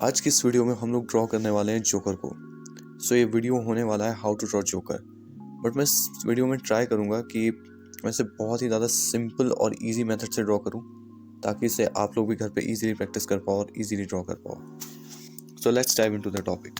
आज की इस वीडियो में हम लोग ड्रॉ करने वाले हैं जोकर को। ये वीडियो होने वाला है how to draw joker. But मैं इस वीडियो में ट्राई करूँगा कि मैं इसे बहुत ही ज़्यादा सिंपल और इजी मेथड से ड्रॉ करूँ, ताकि इसे आप लोग भी घर पे इजीली प्रैक्टिस कर पाओ और इजीली ड्रॉ कर पाओ। So let's dive into the topic.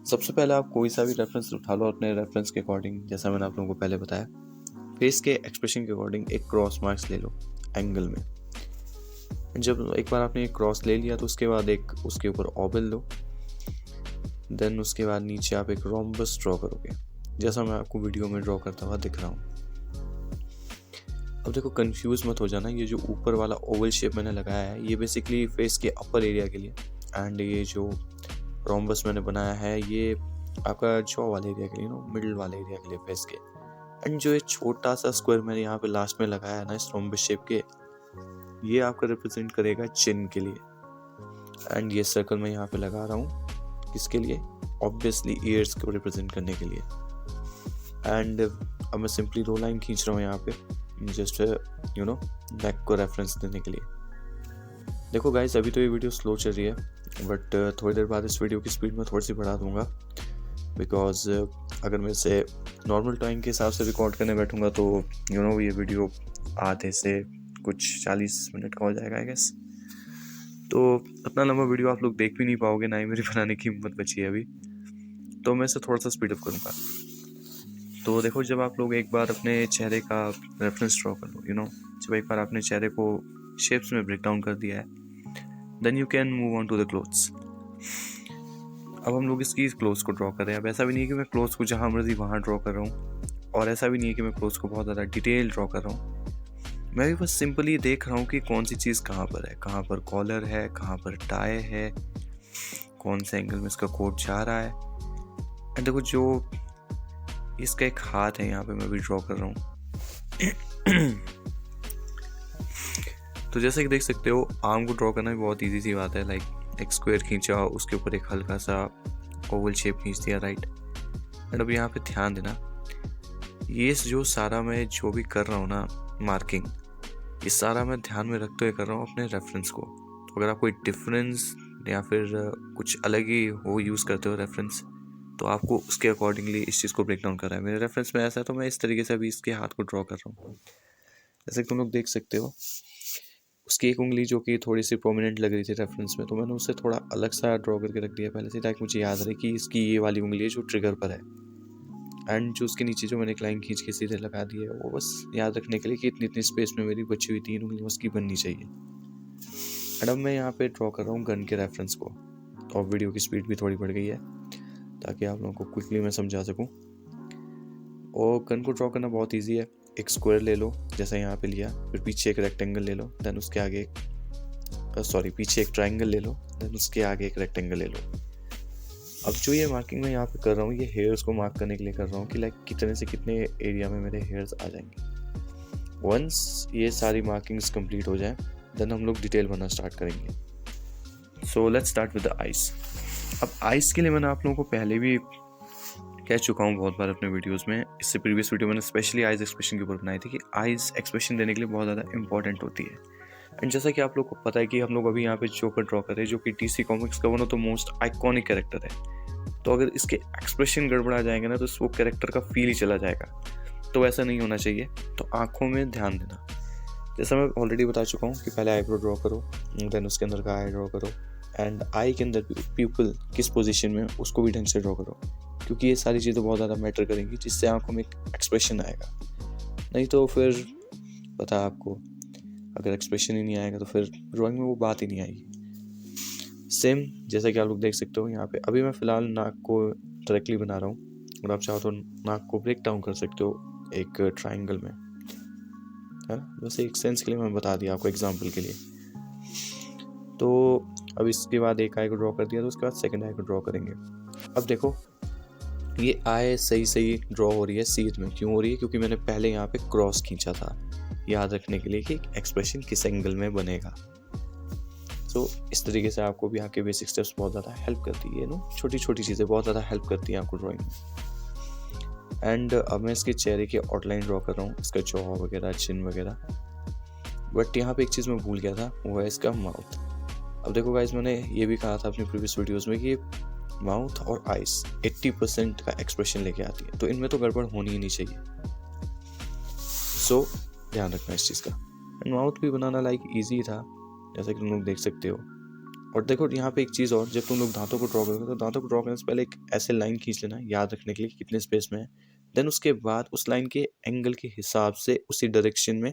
सबसे पहले आप कोई सा भी रेफरेंस उठा लो, अपने रेफरेंस के अकॉर्डिंग। जैसा मैंने आप लोगों को पहले बताया, फेस के एक्सप्रेशन के अकॉर्डिंग एक क्रॉस मार्क्स ले लो एंगल में। जब एक बार आपने एक क्रॉस ले लिया तो उसके बाद एक उसके ऊपर ऑबल लो, देन उसके बाद नीचे आप एक रोम्बस ड्रॉ करोगे, जैसा मैं आपको वीडियो में ड्रॉ करता हुआ दिख रहा हूँ। अब देखो, कंफ्यूज मत हो जाना, ये जो ऊपर वाला ओवल शेप मैंने लगाया है ये बेसिकली फेस के अपर एरिया के लिए, एंड ये जो रोम्बस मैंने बनाया है ये आपका जॉ वाले एरिया के लिए, मिडिल वाले एरिया के लिए फेस के। एंड जो ये छोटा सा स्क्वायर मैंने यहाँ पे लास्ट में लगाया है ना इस रोम्बस शेप के, ये आपका रिप्रेजेंट करेगा चिन के लिए। एंड ये सर्कल मैं यहाँ पे लगा रहा हूँ किसके लिए? ऑब्वियसली ईयर्स को रिप्रेजेंट करने के लिए। एंड अब मैं सिंपली रो लाइन खींच रहा हूँ यहाँ पे, जस्ट नेक को रेफरेंस देने के लिए। देखो गाइस, अभी तो ये वीडियो स्लो चल रही है, बट थोड़ी देर बाद इस वीडियो की स्पीड में थोड़ी सी बढ़ा दूंगा, बिकॉज अगर मैं इसे नॉर्मल टाइम के हिसाब से रिकॉर्ड करने बैठूंगा तो ये वीडियो आधे से कुछ 40 मिनट का हो जाएगा आई गेस। तो इतना लंबा वीडियो आप लोग देख भी नहीं पाओगे, ना ही मेरी बनाने की हिम्मत बची है अभी, तो मैं इसे थोड़ा सा स्पीड अप करूँगा। तो देखो, जब आप लोग एक बार अपने चेहरे का रेफरेंस ड्रॉ कर लो, जब एक बार आपने चेहरे को शेप्स में ब्रेक डाउन कर दिया है, then you can move on to the clothes. अब हम लोग इसकी क्लोथ्स को ड्रॉ कर रहे हैं। अब ऐसा भी नहीं है कि मैं क्लोथ्स को जहाँ मर्जी वहाँ ड्रॉ कर रहा हूँ, और ऐसा भी नहीं है कि मैं क्लोथ्स को बहुत ज़्यादा डिटेल ड्रॉ कर रहा हूँ। मैं भी बस सिंपली देख रहा हूँ कि कौन सी चीज़ कहाँ पर है, कहाँ पर कॉलर है, कहाँ पर टाई है, कौन से एंगल में इसका कोट जा रहा है। एंड देखो, जो इसका एक हाथ है यहाँ पे मैं भी ड्रॉ कर रहा हूँ। तो जैसे कि देख सकते हो, आर्म को ड्रॉ करना भी बहुत ईजी सी बात है। लाइक एक स्क्वायर खींचा, उसके ऊपर एक हल्का सा ओवल शेप खींच दिया, राइट। एंड अब यहाँ पे ध्यान देना, ये जो सारा मैं जो भी कर रहा हूँ ना मार्किंग, ये सारा मैं ध्यान में रखते हुए कर रहा हूँ अपने रेफरेंस को। तो अगर आप कोई डिफरेंस या फिर कुछ अलग ही हो यूज़ करते हो रेफरेंस, तो आपको उसके अकॉर्डिंगली इस चीज़ को ब्रेक डाउन करना है। मेरे रेफरेंस में ऐसा है तो मैं इस तरीके से अभी इसके हाथ को ड्रॉ कर रहा हूँ। जैसे कि तुम लोग देख सकते हो, उसकी एक उंगली जो कि थोड़ी सी प्रोमिनेंट लग रही थी रेफरेंस में, तो मैंने उसे थोड़ा अलग सा ड्रॉ करके रख दिया पहले से, ताकि मुझे याद रहे कि इसकी ये वाली उंगली है जो ट्रिगर पर है। एंड जो उसके नीचे जो मैंने एक लाइन खींच के सीधे लगा दी है, वो बस याद रखने के लिए कि इतनी स्पेस में मेरी बची हुई 3 उंगलियां उसकी बननी चाहिए। एंड अब मैं यहाँ पे ड्रॉ कर रहा हूँ गन के रेफरेंस को। तो अब वीडियो की स्पीड भी थोड़ी बढ़ गई है, ताकि आप लोगों को क्विकली मैं समझा सकूँ। और गन को ड्रॉ करना बहुत ईजी है। एक स्क्वायर ले लो जैसा यहाँ पे लिया, फिर पीछे एक रेक्टेंगल ले लो, देन उसके आगे पीछे एक ट्राइंगल ले लो, देन उसके आगे एक रेक्टेंगल ले लो। अब जो ये मार्किंग मैं यहाँ पे कर रहा हूँ, ये हेयर्स को मार्क करने के लिए कर रहा हूँ कि लाइक कितने से कितने एरिया में मेरे हेयर्स आ जाएंगे। वंस ये सारी मार्किंग्स कंप्लीट हो जाए, देन हम लोग डिटेल बनना स्टार्ट करेंगे। So let's start with the eyes. अब आइज के लिए मैंने आप लोगों को पहले भी कह चुका हूँ बहुत बार अपने वीडियोस में। इससे प्रीवियस वीडियो मैंने स्पेशली आइज एक्सप्रेशन के ऊपर बनाई थी कि आइज एक्सप्रेशन देने के लिए बहुत ज़्यादा इंपॉर्टेंट होती है। एंड जैसा कि आप लोग को पता है कि हम लोग अभी यहाँ पे जोकर ड्रॉ कर रहे हैं, जो कि DC कॉमिक्स का one of the most iconic character है। तो अगर इसके एक्सप्रेशन गड़बड़ा जाएंगे ना, तो वो कैरेक्टर का फील ही चला जाएगा। तो ऐसा नहीं होना चाहिए, तो आंखों में ध्यान देना। जैसा मैं ऑलरेडी बता चुका हूँ कि पहले आईब्रो ड्रॉ करो, देन उसके अंदर का आई ड्रॉ करो, एंड आई के अंदर पीपल किस पोजीशन में उसको भी ढंग से ड्रॉ करो, क्योंकि ये सारी चीज़ें बहुत ज़्यादा मैटर करेंगी, जिससे आंखों में एक एक्सप्रेशन आएगा। नहीं तो फिर पता है आपको, अगर एक्सप्रेशन ही नहीं आएगा तो फिर ड्राइंग में वो बात ही नहीं आएगी। सेम जैसा कि आप लोग देख सकते हो यहाँ पे, अभी मैं फ़िलहाल नाक को डायरेक्टली बना रहा हूँ, और आप चाहो तो नाक को ब्रेक डाउन कर सकते हो एक ट्राइंगल में, है ना। वैसे एक सेंस के लिए मैं बता दिया आपको, एग्जांपल के लिए। तो अब इसके बाद एक आई को ड्रॉ कर दिया, तो उसके बाद सेकंड आई को ड्रॉ करेंगे। अब देखो, ये आई सही ड्रॉ हो रही है सीध में। क्यों हो रही है? क्योंकि मैंने पहले यहाँ पे क्रॉस खींचा था, याद रखने के लिए कि एक्सप्रेशन किस एंगल में बनेगा। तो इस तरीके से आपको भी आपके बेसिक स्टेप्स बहुत ज़्यादा हेल्प करती है, छोटी छोटी चीज़ें बहुत ज़्यादा हेल्प करती हैं आपको ड्राइंग में। एंड अब मैं इसके चेहरे की आउटलाइन ड्रॉ कर रहा हूँ, इसका जॉ वगैरह, चिन वगैरह। बट यहाँ पे एक चीज़ मैं भूल गया था, वो है इसका माउथ। अब देखो गाइस, मैंने ये भी कहा था अपनी प्रीवियस वीडियोस में कि माउथ और आइस 80% का एक्सप्रेशन लेके आती है, तो इनमें तो गड़बड़ होनी ही नहीं चाहिए। सो ध्यान रखना इस चीज़ का। एंड माउथ भी बनाना लाइक ईजी था, जैसा कि तुम लोग देख सकते हो। और देखो यहाँ पे एक चीज़ और, जब तुम लोग दांतों को ड्रॉ करोगे तो दांतों को ड्रॉ करने से पहले एक ऐसे लाइन खींच लेना याद रखने के लिए कि कितने स्पेस में है। देन उसके बाद उस लाइन के एंगल के हिसाब से उसी डायरेक्शन में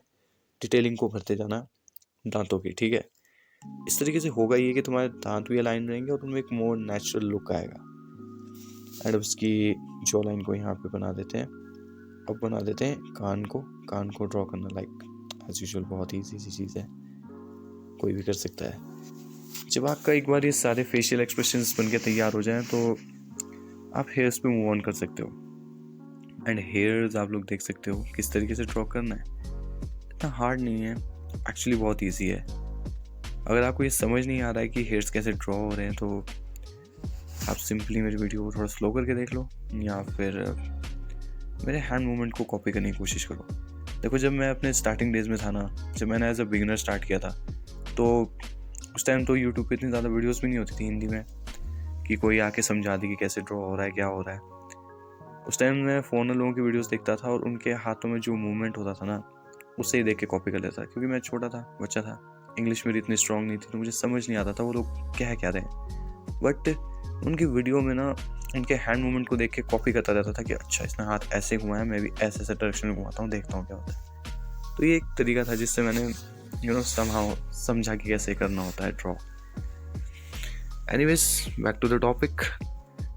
डिटेलिंग को भरते जाना दांतों की, ठीक है। इस तरीके से होगा ये कि तुम्हारे दांत भी अलाइन रहेंगे और उनमें एक मोर नेचुरल लुक आएगा। एंड उसकी जॉ लाइन को यहाँ पे बना देते हैं। अब बना देते हैं कान को ड्रॉ करना लाइक एज यूजुअल बहुत ही ईजी सी चीज़ है, कोई भी कर सकता है। जब आपका एक बार ये सारे फेशियल एक्सप्रेशंस बन के तैयार हो जाएं तो आप हेयर्स पे मूव ऑन कर सकते हो। एंड हेयर्स आप लोग देख सकते हो किस तरीके से ड्रॉ करना है। इतना हार्ड नहीं है, एक्चुअली बहुत ईजी है। अगर आपको ये समझ नहीं आ रहा है कि हेयर्स कैसे ड्रॉ हो रहे हैं तो आप सिंपली मेरी वीडियो को थोड़ा स्लो करके देख लो, या फिर मेरे हैंड मूवमेंट को कॉपी करने की कोशिश करो। देखो, जब मैं अपने स्टार्टिंग डेज में था ना, जब मैंने एज अ बिगिनर स्टार्ट किया था, तो उस टाइम तो यूट्यूब पे इतनी ज़्यादा वीडियोस भी नहीं होती थी हिंदी में कि कोई आके समझा दी कि कैसे ड्रॉ हो रहा है, क्या हो रहा है। उस टाइम मैं फ़ॉरेनर लोगों की वीडियोस देखता था और उनके हाथों में जो मूवमेंट होता था ना, उससे ही देख के कॉपी कर लेता था। क्योंकि मैं छोटा था, बच्चा था, इंग्लिश मेरी इतनी स्ट्रॉन्ग नहीं थी, तो मुझे समझ नहीं आता था वो लोग कह क्या रहे हैं। बट उनकी वीडियो में ना उनके हैंड मूवमेंट को देख के कॉपी करता रहता था कि अच्छा इसने हाथ ऐसे घुमाया, मैं भी ऐसे ऐसे डायरेक्शन में घुमाता हूँ, देखता हूँ क्या होता है। तो ये एक तरीका था जिससे मैंने समहाउ समझा कि कैसे करना होता है draw. Anyways, back to the topic.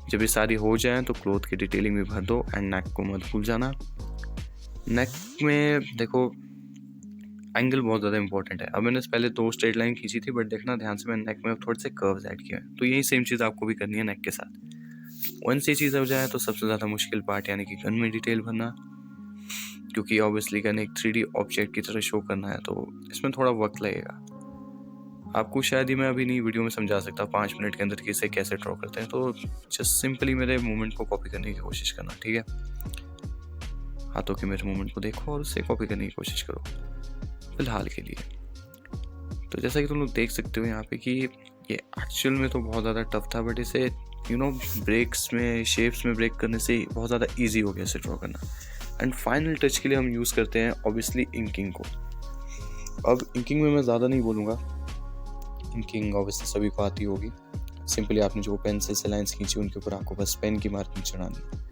जब ये सारी हो जाए तो क्लोथ की डिटेलिंग भी भर दो एंड नेक को मत भूल जाना। नेक में देखो एंगल बहुत ज़्यादा इंपॉर्टेंट है। अब मैंने पहले 2 स्ट्रेट लाइन खींची थी, बट देखना ध्यान से, मैंने नेक में थोड़े से कर्व्स ऐड किए हैं। तो यही सेम चीज़ आपको भी करनी है नेक के साथ। वंस ये चीज़ हो जाए तो सबसे ज़्यादा मुश्किल पार्ट यानी कि गन में डिटेल भरना, क्योंकि ऑब्वियसली गन एक 3D ऑब्जेक्ट की तरह शो करना है, तो इसमें थोड़ा वक्त लगेगा। आपको शायद ही मैं अभी नहीं वीडियो में समझा सकता 5 मिनट के अंदर कि इसे कैसे ड्रॉ करते हैं। तो जस्ट सिंपली मेरे मूवमेंट को कॉपी करने की कोशिश करना, ठीक है। हाथों के मेरे मूवमेंट को देखो और उसे कॉपी करने की कोशिश करो फिलहाल के लिए। तो जैसा कि तुम लोग देख सकते हो यहाँ पे कि ये एक्चुअल में तो बहुत ज़्यादा टफ था, बट इसे ब्रेक्स में, शेप्स में ब्रेक करने से बहुत ज़्यादा ईजी हो गया इसे ड्रॉ करना। एंड फाइनल टच के लिए हम यूज़ करते हैं ऑब्वियसली इंकिंग को। अब इंकिंग में मैं ज़्यादा नहीं बोलूँगा, इंकिंग ऑब्वियसली सभी को आती होगी। सिंपली आपने जो पेंसिल से लाइंस खींची उनके ऊपर आपको बस पेन की मार्किंग चढ़ानी है।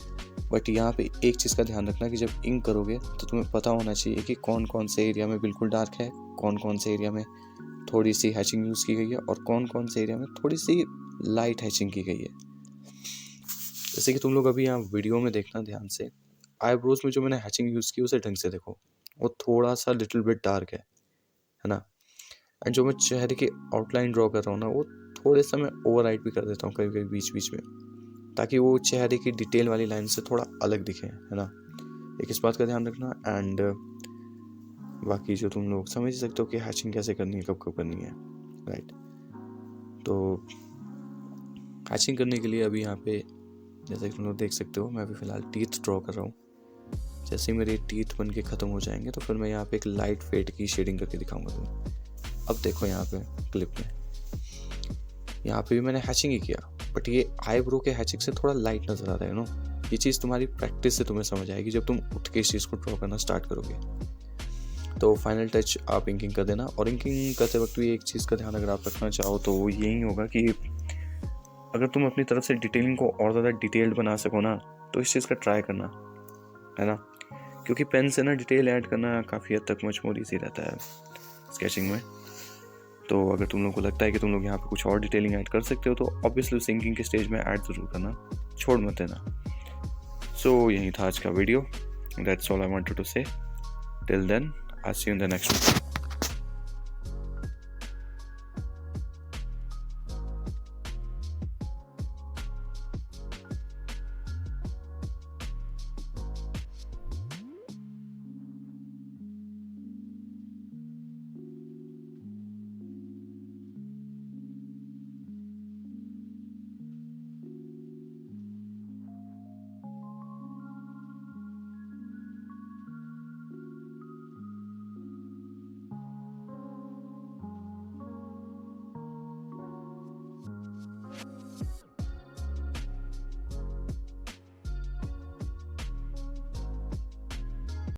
बट यहाँ पे एक चीज़ का ध्यान रखना कि जब इंक करोगे तो तुम्हें पता होना चाहिए कि कौन कौन से एरिया में बिल्कुल डार्क है, कौन कौन से एरिया में थोड़ी सी हैचिंग यूज़ की गई है और कौन कौन से एरिया में थोड़ी सी लाइट हैचिंग की गई है। जैसे कि तुम लोग अभी यहाँ वीडियो में देखना ध्यान से, आईब्रोज में जो मैंने हैचिंग यूज़ की उसे ढंग से देखो, वो थोड़ा सा लिटिल बिट डार्क है ना। एंड जो मैं चेहरे की आउटलाइन ड्रॉ कर रहा हूँ ना, वो थोड़े सा मैं ओवर राइट भी कर देता हूँ कभी कभी बीच बीच में, ताकि वो चेहरे की डिटेल वाली लाइन से थोड़ा अलग दिखे, है ना। एक इस बात का ध्यान रखना। एंड बाकी जो तुम लोग समझ सकते हो कि हैचिंग कैसे करनी है, कब कब करनी है, राइट। तो हैचिंग करने के लिए अभी यहाँ पे जैसे कि तुम लोग देख सकते हो, मैं अभी फ़िलहाल टीथ ड्रॉ कर रहा हूँ। जैसे ही मेरे टीथ बन के ख़त्म हो जाएंगे तो फिर मैं यहाँ पे एक लाइट फेड की शेडिंग करके दिखाऊंगा तुम्हें। अब देखो यहाँ पे क्लिप में, यहाँ पे भी मैंने हैचिंग ही किया, बट ये आईब्रो के हैचिंग से थोड़ा लाइट नज़र आ रहा है ना। ये चीज़ तुम्हारी प्रैक्टिस से तुम्हें समझ आएगी जब तुम उठ के इस चीज़ को ड्रॉ करना स्टार्ट करोगे। तो फाइनल टच आप इंकिंग कर देना। और इंकिंग करते वक्त भी एक चीज़ का ध्यान अगर आप रखना चाहो तो वो यही होगा कि अगर तुम अपनी तरफ से डिटेलिंग को और ज़्यादा डिटेल्ड बना सको ना, तो इस चीज़ का ट्राई करना, है ना। क्योंकि पेन से ना डिटेल ऐड करना काफ़ी हद तक मच मोर ईजी रहता है स्केचिंग में। तो अगर तुम लोग को लगता है कि तुम लोग यहाँ पे कुछ और डिटेलिंग ऐड कर सकते हो तो ऑब्वियसली सिंकिंग के स्टेज में ऐड ज़रूर करना, छोड़ मत देना। सो यही था आज का video. That's all I wanted to say. Till then, I see you in the next video.